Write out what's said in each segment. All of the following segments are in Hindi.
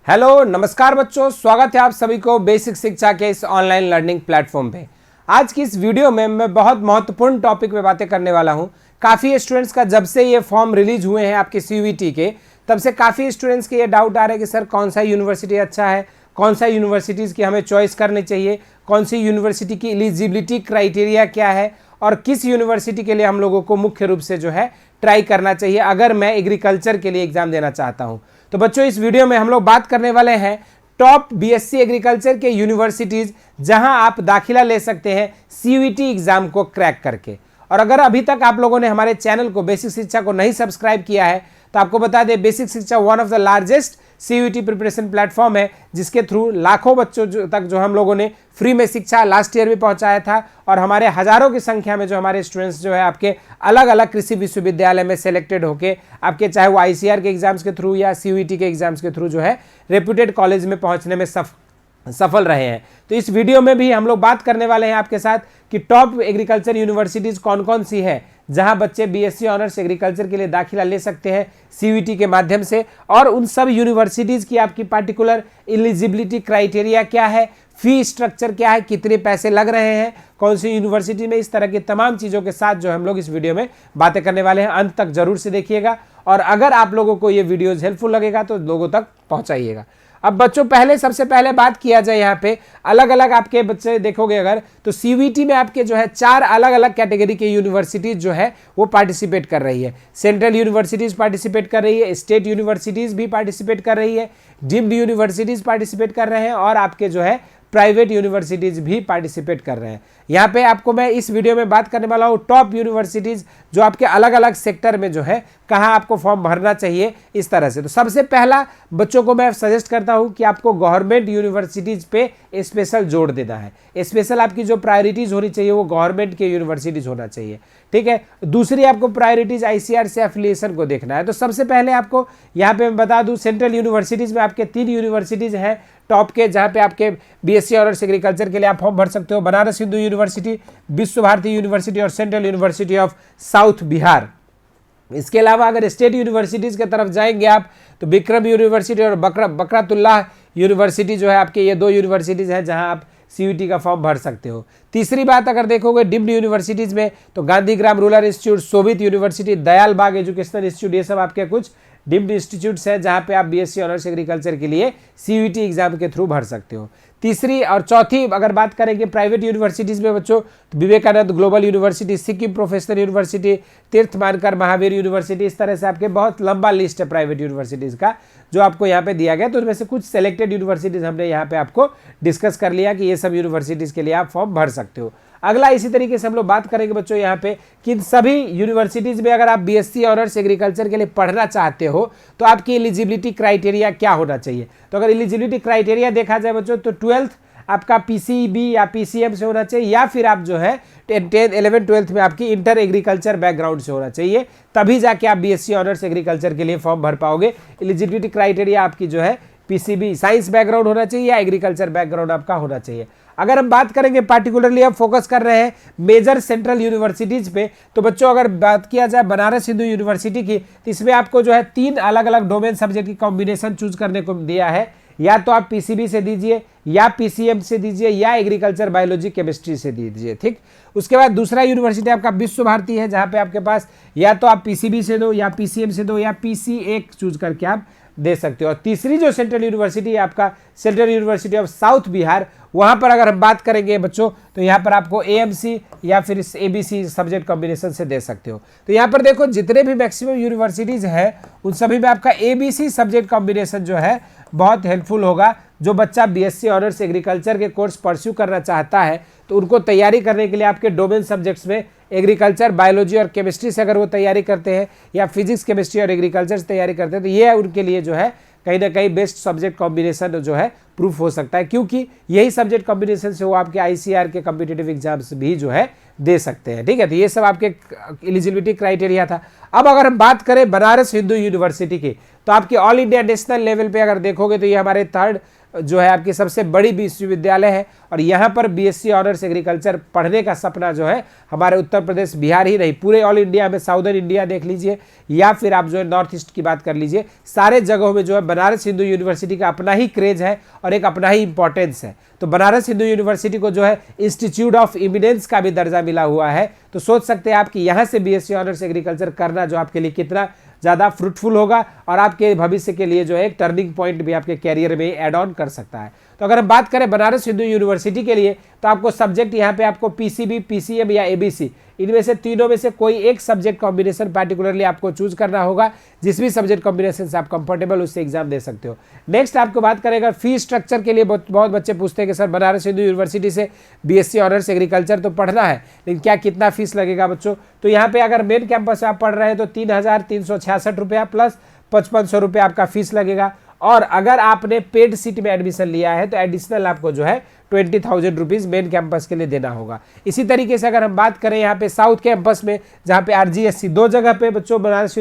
हेलो नमस्कार बच्चों, स्वागत है आप सभी को बेसिक शिक्षा के इस ऑनलाइन लर्निंग प्लेटफॉर्म पे। आज की इस वीडियो में मैं बहुत महत्वपूर्ण टॉपिक पे बातें करने वाला हूं। काफ़ी स्टूडेंट्स का जब से ये फॉर्म रिलीज हुए हैं आपके सीयूईटी के, तब से काफ़ी स्टूडेंट्स के ये डाउट आ रहे हैं कि सर कौन सा यूनिवर्सिटी अच्छा है, कौन सा यूनिवर्सिटीज़ की हमें चॉइस करनी चाहिए, कौन सी यूनिवर्सिटी की एलिजिबिलिटी क्राइटेरिया क्या है और किस यूनिवर्सिटी के लिए हम लोगों को मुख्य रूप से जो है ट्राई करना चाहिए अगर मैं एग्रीकल्चर के लिए एग्जाम देना चाहता हूं। तो बच्चों इस वीडियो में हम लोग बात करने वाले हैं टॉप बीएससी एग्रीकल्चर के यूनिवर्सिटीज़ जहां आप दाखिला ले सकते हैं सीयूईटी एग्जाम को क्रैक करके। और अगर अभी तक आप लोगों ने हमारे चैनल को बेसिक शिक्षा को नहीं सब्सक्राइब किया है तो आपको बता दें, बेसिक शिक्षा one of the largest CUET preparation platform है जिसके थ्रू लाखों बच्चों तक जो हम लोगों ने फ्री में शिक्षा लास्ट ईयर भी पहुंचाया था और हमारे हजारों की संख्या में जो हमारे स्टूडेंट्स जो है आपके अलग अलग कृषि विश्वविद्यालय में सेलेक्टेड होके आपके चाहे वो आईसीआर के एग्जाम्स के थ्रू या सीयूईटी के एग्जाम्स के थ्रू जो है रेप्यूटेड कॉलेज में पहुंचने में सफल रहे हैं। तो इस वीडियो में भी हम लोग बात करने वाले हैं आपके साथ कि टॉप एग्रीकल्चर यूनिवर्सिटीज़ कौन कौन सी है जहां बच्चे बीएससी ऑनर्स एग्रीकल्चर के लिए दाखिला ले सकते हैं सीयूईटी के माध्यम से, और उन सब यूनिवर्सिटीज़ की आपकी पार्टिकुलर एलिजिबिलिटी क्राइटेरिया क्या है, फी स्ट्रक्चर क्या है, कितने पैसे लग रहे हैं कौन सी यूनिवर्सिटी में, इस तरह की तमाम चीज़ों के साथ जो हम लोग इस वीडियो में बातें करने वाले हैं। अंत तक जरूर से देखिएगा और अगर आप लोगों को ये वीडियोज़ हेल्पफुल लगेगा तो लोगों तक पहुँचाइएगा। अब बच्चों सबसे पहले बात किया जाए यहाँ पे अलग अलग आपके बच्चे देखोगे अगर तो सीयूईटी में आपके जो है 4 अलग अलग कैटेगरी के यूनिवर्सिटीज़ जो है वो पार्टिसिपेट कर रही है। सेंट्रल यूनिवर्सिटीज़ पार्टिसिपेट कर रही है, स्टेट यूनिवर्सिटीज़ भी पार्टिसिपेट कर रही है, डीम्ड यूनिवर्सिटीज़ पार्टिसिपेट कर रहे हैं और आपके जो है प्राइवेट यूनिवर्सिटीज़ भी पार्टिसिपेट कर रहे हैं। यहाँ पे आपको मैं इस वीडियो में बात करने वाला हूँ टॉप यूनिवर्सिटीज़ जो आपके अलग अलग सेक्टर में जो है कहाँ आपको फॉर्म भरना चाहिए इस तरह से। तो सबसे पहला बच्चों को मैं सजेस्ट करता हूँ कि आपको गवर्नमेंट यूनिवर्सिटीज़ पे स्पेशल जोड़ देना है। स्पेशल आपकी जो प्रायोरिटीज़ होनी चाहिए वो गवर्नमेंट के यूनिवर्सिटीज़ होना चाहिए, ठीक है। दूसरी आपको प्रायोरिटीज़ आईसीआर से एफिलिएशन को देखना है। तो सबसे पहले आपको यहाँ पे मैं बता दूँ सेंट्रल यूनिवर्सिटीज़ में आपके 3 यूनिवर्सिटीज़ हैं टॉप के जहाँ पे आपके बीएससी ऑनर्स एग्रीकल्चर के लिए आप फॉर्म भर सकते हो। बनारस हिंदू यूनिवर्सिटी, विश्व भारती यूनिवर्सिटी और central university of south Bihar. इसके अलावा अगर स्टेट यूनिवर्सिटीज़ की तरफ जाएंगे आप तो विक्रम यूनिवर्सिटी और बकरातुल्लाह यूनिवर्सिटी जो है आपके ये 2 यूनिवर्सिटीज़ हैं जहां आप सीयूईटी का फॉर्म भर सकते हो। तीसरी बात अगर देखोगे डीम्ड यूनिवर्सिटीज़ में तो गांधीग्राम रूरल इंस्टीट्यूट, शोभित यूनिवर्सिटी, दयाल बाग एजुकेशनल इंस्टीट्यूट, ये सब आपके कुछ डीम्ड इंस्टीट्यूट्स हैं जहां पे आप बीएससी ऑनर्स एग्रीकल्चर के लिए सीयूईटी एग्जाम के थ्रू भर सकते हो। तीसरी और चौथी अगर बात करेंगे प्राइवेट यूनिवर्सिटीज़ में बच्चों तो Vivekananda global university, Sikkim professional university, Teerthanker Mahavir university, इस तरह से आपके बहुत लंबा लिस्ट है प्राइवेट यूनिवर्सिटीज़ का जो आपको यहाँ पे दिया गया। तो उनमें से कुछ सेलेक्टेड यूनिवर्सिटीज़ हमने यहाँ पे आपको डिस्कस कर लिया कि ये सब यूनिवर्सिटीज़ के लिए आप फॉर्म भर सकते हो। अगला इसी तरीके से हम लोग बात करेंगे बच्चों यहाँ पे कि इन सभी यूनिवर्सिटीज़ में अगर आप बीएससी ऑनर्स एग्रीकल्चर के लिए पढ़ना चाहते हो तो आपकी एलिजिबिलिटी क्राइटेरिया क्या होना चाहिए। तो अगर एलिजिबिलिटी क्राइटेरिया देखा जाए बच्चों तो 12th आपका पीसीबी या पीसीएम से होना चाहिए या फिर आप जो है 10th 11th 12th में आपकी इंटर एग्रीकल्चर बैकग्राउंड से होना चाहिए, तभी जाके आप बीएससी ऑनर्स एग्रीकल्चर के लिए फॉर्म भर पाओगे। एलिजिबिलिटी क्राइटेरिया आपकी जो है पीसीबी साइंस बैकग्राउंड होना चाहिए या एग्रीकल्चर बैकग्राउंड आपका होना चाहिए। अगर हम बात करेंगे पार्टिकुलरली अब फोकस कर रहे हैं मेजर सेंट्रल यूनिवर्सिटीज़ पे तो बच्चों अगर बात किया जाए बनारस हिंदू यूनिवर्सिटी की तो इसमें आपको जो है 3 अलग अलग डोमेन सब्जेक्ट की कॉम्बिनेशन चूज करने को दिया है। या तो आप पीसीबी से दीजिए या पीसीएम से दीजिए या एग्रीकल्चर बायोलॉजी केमिस्ट्री से दीजिए, ठीक। उसके बाद दूसरा यूनिवर्सिटी आपका विश्व भारती है जहाँ पे आपके पास या तो आप पीसीबी से दो या पीसीएम से दो या पीसी चूज करके आप दे सकते हो। और तीसरी जो सेंट्रल यूनिवर्सिटी है आपका central university of south Bihar, वहाँ पर अगर हम बात करेंगे बच्चों तो यहाँ पर आपको एएमसी या फिर एबीसी सब्जेक्ट कॉम्बिनेशन से दे सकते हो। तो यहाँ पर देखो जितने भी मैक्सिमम यूनिवर्सिटीज़ हैं उन सभी में आपका एबीसी सब्जेक्ट कॉम्बिनेशन जो है बहुत हेल्पफुल होगा। जो बच्चा बीएससी ऑनर्स एग्रीकल्चर के कोर्स परस्यू करना चाहता है तो उनको तैयारी करने के लिए आपके डोमेन सब्जेक्ट्स में एग्रीकल्चर बायोलॉजी और केमिस्ट्री से अगर वो तैयारी करते हैं या फिजिक्स केमिस्ट्री और एग्रीकल्चर से तैयारी करते हैं तो ये उनके लिए जो है कहीं ना कहीं बेस्ट सब्जेक्ट कॉम्बिनेशन जो है प्रूफ हो सकता है, क्योंकि यही सब्जेक्ट कॉम्बिनेशन से वो आपके आईसीआर के कॉम्पिटिटिव एग्जाम्स भी जो है दे सकते हैं, ठीक है। तो ये सब आपके एलिजिबिलिटी क्राइटेरिया था। अब अगर हम बात करें बनारस हिंदू यूनिवर्सिटी की तो आपकी ऑल इंडिया नेशनल लेवल पे अगर देखोगे तो ये हमारे 3rd जो है आपकी सबसे बड़ी विश्वविद्यालय है और यहाँ पर बीएससी ऑनर्स एग्रीकल्चर पढ़ने का सपना जो है हमारे उत्तर प्रदेश, बिहार ही नहीं, पूरे ऑल इंडिया में, साउदर्न इंडिया देख लीजिए या फिर आप जो है नॉर्थ ईस्ट की बात कर लीजिए, सारे जगहों में जो है बनारस हिंदू यूनिवर्सिटी का अपना ही क्रेज है और एक अपना ही इंपॉर्टेंस है। तो बनारस हिंदू यूनिवर्सिटी को जो है इंस्टीट्यूट ऑफ इमिनेंस का भी दर्जा मिला हुआ है। तो सोच सकते हैं आप कि यहाँ से बीएससी ऑनर्स एग्रीकल्चर करना जो आपके लिए कितना ज़्यादा फ्रूटफुल होगा और आपके भविष्य के लिए जो है एक टर्निंग पॉइंट भी आपके कैरियर में ऐड ऑन कर सकता है। तो अगर हम बात करें बनारस हिंदू यूनिवर्सिटी के लिए तो आपको सब्जेक्ट यहाँ पे आपको पीसीबी, पीसीएम या एबीसी, इनमें से तीनों में से कोई एक सब्जेक्ट कॉम्बिनेशन पार्टिकुलरली आपको चूज करना होगा। जिस भी सब्जेक्ट कॉम्बिनेशन से आप कंफर्टेबल उससे एग्जाम दे सकते हो। नेक्स्ट आपको बात करेगा फी स्ट्रक्चर के लिए। बहुत बच्चे पूछते हैं कि सर बनारस हिंदू यूनिवर्सिटी से बीएससी ऑनर्स एग्रीकल्चर तो पढ़ना है, लेकिन क्या कितना फीस लगेगा बच्चों? तो यहाँ पे अगर मेन कैंपस से आप पढ़ रहे हैं तो 3,366 रुपया प्लस 5,500 रुपया आपका फीस लगेगा। और अगर आपने पेड सीट में एडमिशन लिया है तो एडिशनल आपको जो है 20,000 रुपीज़ मेन कैंपस के लिए देना होगा। इसी तरीके से अगर हम बात करें यहाँ पे साउथ कैंपस में, जहाँ पे आरजीएससी, दो जगह पे बच्चों बनारस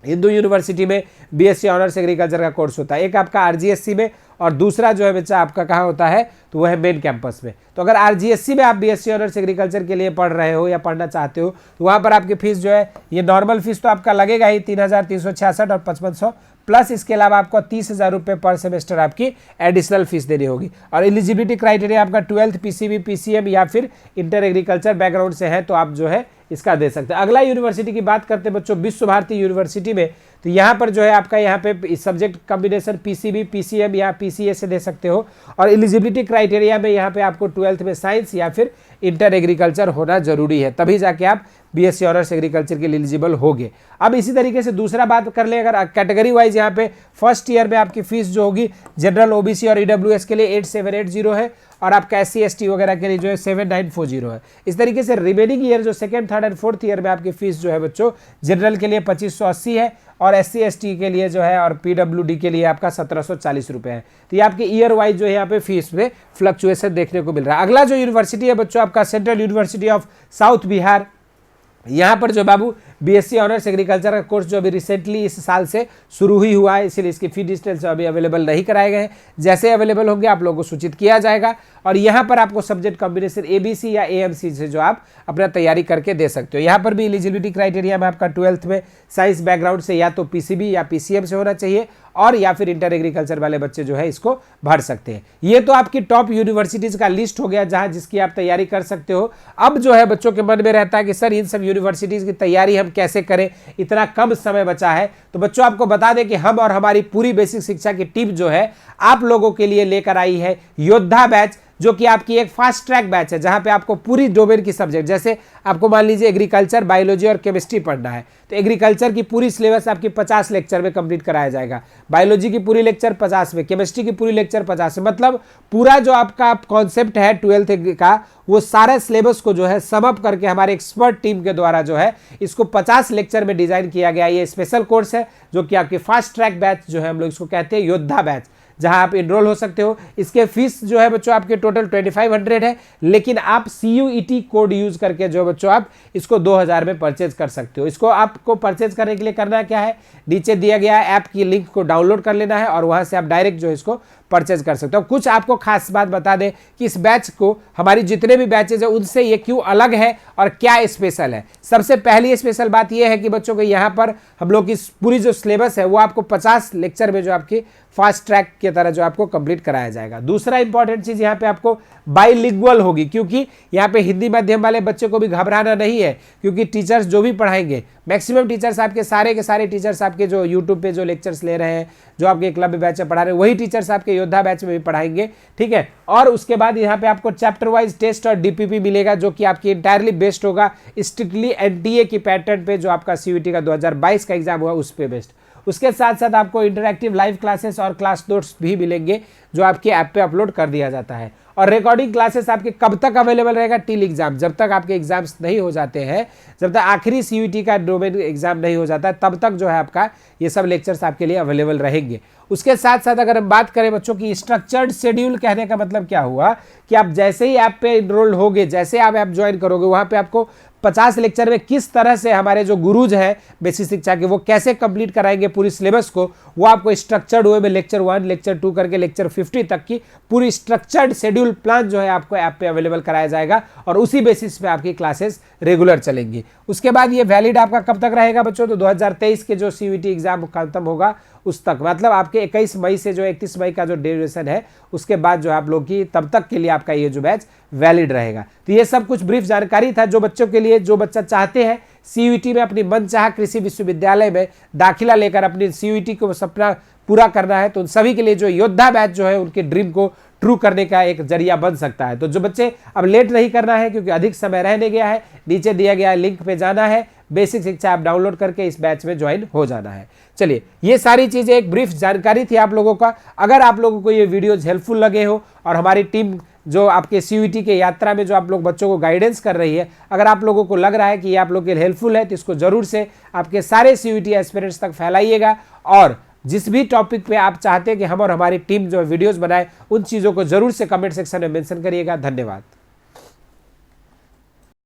हिंदू यूनिवर्सिटी में बीएससी ऑनर्स एग्रीकल्चर का कोर्स होता है। एक आपका आरजीएससी में और दूसरा जो है बच्चा आपका कहाँ होता है तो वह है मेन कैंपस में। तो अगर आरजीएससी में आप बीएससी ऑनर्स एग्रीकल्चर के लिए पढ़ रहे हो या पढ़ना चाहते हो तो वहाँ पर आपकी फीस जो है, ये नॉर्मल फीस तो आपका लगेगा ही 3,366 और 5,500 प्लस इसके अलावा आपको 30,000 रुपये पर सेमेस्टर आपकी एडिशनल फीस देनी होगी। और एलिजिबिलिटी क्राइटेरिया आपका 12th पीसीबी, पीसीएम या फिर इंटर एग्रीकल्चर बैकग्राउंड से है तो आप जो है इसका दे सकते हैं। अगला यूनिवर्सिटी की बात करते हैं बच्चों विश्व भारती यूनिवर्सिटी में। तो यहाँ पर जो है आपका यहाँ पे सब्जेक्ट कॉम्बिनेशन पीसीबी, पीसीएम या पीसीए से दे सकते हो। और एलिजिबिलिटी क्राइटेरिया में यहाँ पे आपको 12th में साइंस या फिर इंटर एग्रीकल्चर होना जरूरी है, तभी जाके आप बीएससी ऑनर्स एग्रीकल्चर के लिए एलिजिबल होगे। अब इसी तरीके से दूसरा बात कर ले, अगर कैटेगरी वाइज यहाँ पे फर्स्ट ईयर में आपकी फीस जो होगी जनरल, ओबीसी और ईडब्ल्यूएस के लिए 8,780 है और आपका SC ST वगैरह के लिए जो है 7,940 है। इस तरीके से रिमेनिंग ईयर जो second, third and fourth year में आपकी फीस जो है बच्चों जनरल के लिए 2,580 है और SC ST के लिए जो है और PWD के लिए आपका 1,740 रुपये है। तो ये आपके ईयर वाइज जो है यहाँ पे फीस में फ्लक्चुएशन देखने को मिल रहा है। अगला जो यूनिवर्सिटी है बच्चों आपका central university of south Bihar. यहाँ पर जो बाबू बीएससी ऑनर्स एग्रीकल्चर का कोर्स जो अभी रिसेंटली इस साल से शुरू ही हुआ है, इसीलिए इसकी फी डिटेल्स अभी अवेलेबल नहीं कराए गए हैं। जैसे अवेलेबल होंगे आप लोगों को सूचित किया जाएगा। और यहाँ पर आपको सब्जेक्ट कॉम्बिनेशन एबीसी या एएमसी से जो आप अपना तैयारी करके दे सकते हो। यहाँ पर भी एलिजिबिलिटी क्राइटेरिया में आपका 12th में साइंस बैकग्राउंड से या तो पीसीबी या पीसीएम से होना चाहिए और या फिर इंटर एग्रीकल्चर वाले बच्चे जो है इसको भर सकते हैं। ये तो आपकी टॉप यूनिवर्सिटीज का लिस्ट हो गया जहां जिसकी आप तैयारी कर सकते हो। अब जो है बच्चों के मन में रहता है कि सर इन सब यूनिवर्सिटीज की तैयारी हम कैसे करें, इतना कम समय बचा है। तो बच्चों आपको बता दें कि हम और हमारी पूरी बेसिक शिक्षा की टीम जो है आप लोगों के लिए लेकर आई है योद्धा बैच, जो कि आपकी एक फास्ट ट्रैक बैच है जहां पे आपको पूरी डोमेन की सब्जेक्ट, जैसे आपको मान लीजिए एग्रीकल्चर, बायोलॉजी और केमिस्ट्री पढ़ना है तो एग्रीकल्चर की पूरी सिलेबस आपकी 50 लेक्चर में कंप्लीट कराया जाएगा, बायोलॉजी की पूरी लेक्चर 50 में, केमिस्ट्री की पूरी लेक्चर 50 में। मतलब पूरा जो आपका कॉन्सेप्ट है 12th का वो सारे सिलेबस को जो है सम अप करके हमारे एक्सपर्ट टीम के द्वारा जो है इसको 50 लेक्चर में डिजाइन किया गया। ये स्पेशल कोर्स है जो कि आपकी फास्ट ट्रैक बैच जो है हम लोग इसको कहते हैं योद्धा बैच, जहां आप इनरोल हो सकते हो। इसके फीस जो है बच्चों आपके टोटल 2500 है, लेकिन आप CUET कोड यूज करके जो बच्चों आप इसको 2000 में परचेज कर सकते हो। इसको आपको परचेज करने के लिए करना क्या है, नीचे दिया गया ऐप की लिंक को डाउनलोड कर लेना है और वहां से आप डायरेक्ट जो इसको परचेज कर सकते हो। कुछ आपको खास बात बता दें कि इस बैच को हमारी जितने भी बैचेज है उनसे ये क्यों अलग है और क्या स्पेशल है। सबसे पहली स्पेशल बात ये है कि बच्चों को यहाँ पर हम लोग की पूरी जो सिलेबस है वो आपको 50 लेक्चर में जो आपकी फास्ट ट्रैक की तरह जो आपको कंप्लीट कराया जाएगा। दूसरा इंपॉर्टेंट चीज यहाँ पे आपको बाइलिंगुअल होगी, क्योंकि यहाँ पे हिंदी माध्यम वाले बच्चों को भी घबराना नहीं है, क्योंकि टीचर्स जो भी पढ़ाएंगे मैक्सिमम टीचर्स आपके सारे के सारे टीचर्स आपके जो यूट्यूब पे जो लेक्चर्स ले रहे हैं, जो आपके क्लब बैच में पढ़ा रहे हैं, वही टीचर्स आपके योद्धा बैच में भी पढ़ाएंगे, ठीक है। और उसके बाद यहाँ पे आपको चैप्टर वाइज टेस्ट और DPP मिलेगा जो कि आपकी इंटायरली बेस्ड होगा स्ट्रिक्टली NTA की पैटर्न पे, जो आपका CUET का 2022 का एग्जाम हुआ उस पे बेस्ड। उसके साथ साथ आपको इंटरैक्टिव लाइव क्लासेस और क्लास नोट्स भी मिलेंगे जो आपके ऐप पे अपलोड कर दिया जाता है। और रिकॉर्डिंग क्लासेस आपके कब तक अवेलेबल रहेगा, टिल एग्जाम, जब तक आपके एग्जाम्स नहीं हो जाते हैं, जब तक आखिरी CUET का डोमेन एग्जाम नहीं हो जाता है, तब तक जो है आपका ये सब लेक्चर्स आपके लिए अवेलेबल रहेंगे। उसके साथ साथ अगर हम बात करें बच्चों की स्ट्रक्चर्ड शेड्यूल, कहने का मतलब क्या हुआ कि आप जैसे ही ऐप पे इनरोल्ड होगे, जैसे आप ऐप ज्वाइन करोगे, वहाँ पे आपको 50 लेक्चर में किस तरह से हमारे जो गुरुज हैं बेसिक शिक्षा के वो कैसे कंप्लीट कराएंगे पूरी सिलेबस को, वो आपको स्ट्रक्चर्ड वे में लेक्चर 1 लेक्चर 2 करके लेक्चर 50 तक की पूरी स्ट्रक्चर्ड शेड्यूल प्लान जो है आपको ऐप पे अवेलेबल कराया जाएगा और उसी बेसिस पे आपकी क्लासेस रेगुलर चलेंगी। उसके बाद ये वैलिड आपका कब तक रहेगा बच्चों, तो 2023 के जो सीयूईटी एग्जाम खत्म होगा उस तक, मतलब आपके 21 मई से जो 31 मई का जो ड्यूरेशन है उसके बाद जो आप लोग की तब तक के लिए आपका ये जो बैच वैलिड रहेगा। तो ये सब कुछ ब्रीफ जानकारी था जो बच्चों के लिए, जो बच्चा चाहते हैं सीयूईटी में अपनी मनचाहा कृषि विश्वविद्यालय में दाखिला लेकर अपनी सीयूईटी को सपना पूरा करना है, तो उन सभी के लिए जो योद्धा बैच जो है उनके ड्रीम को ट्रू करने का एक जरिया बन सकता है। तो जो बच्चे अब लेट नहीं करना है क्योंकि अधिक समय रहने गया है, नीचे दिया गया लिंक पे जाना है, बेसिक शिक्षा ऐप डाउनलोड करके इस बैच में ज्वाइन हो जाना है। चलिए, ये सारी चीजें एक ब्रीफ जानकारी थी आप लोगों का। अगर आप लोगों को ये वीडियोज हेल्पफुल लगे हो और हमारी टीम जो आपके सीयूईटी के यात्रा में जो आप लोग बच्चों को गाइडेंस कर रही है, अगर आप लोगों को लग रहा है कि ये आप लोग के लिए हेल्पफुल है तो इसको जरूर से आपके सारे सीयूईटी एस्पिरेंट्स तक फैलाइएगा और जिस भी टॉपिक पे आप चाहते हैं कि हम और हमारी टीम जो वीडियोस बनाए उन चीज़ों को जरूर से कमेंट सेक्शन में मेंशन करिएगा। धन्यवाद।